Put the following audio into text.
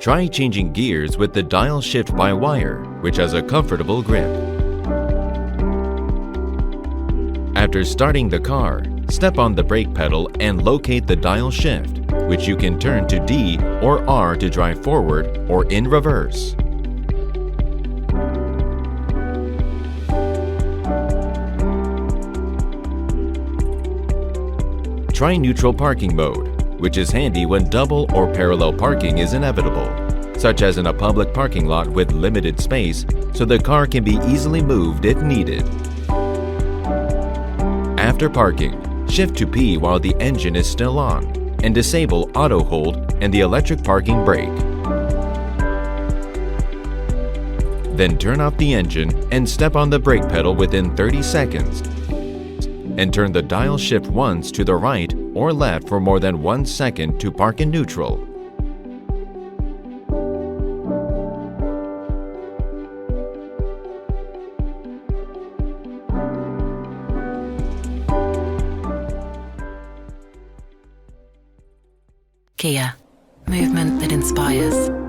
Try changing gears with the dial shift by wire, which has a comfortable grip. After starting the car, step on the brake pedal and locate the dial shift, which you can turn to D or R to drive forward or in reverse. Try neutral parking mode, which is handy when double or parallel parking is inevitable, such as in a public parking lot with limited space, so the car can be easily moved if needed. After parking, shift to P while the engine is still on, and disable auto hold and the electric parking brake. Then turn off the engine and step on the brake pedal within 30 seconds, and turn the dial shift once to the right or left for more than 1 second to park in neutral. Kia, movement that inspires.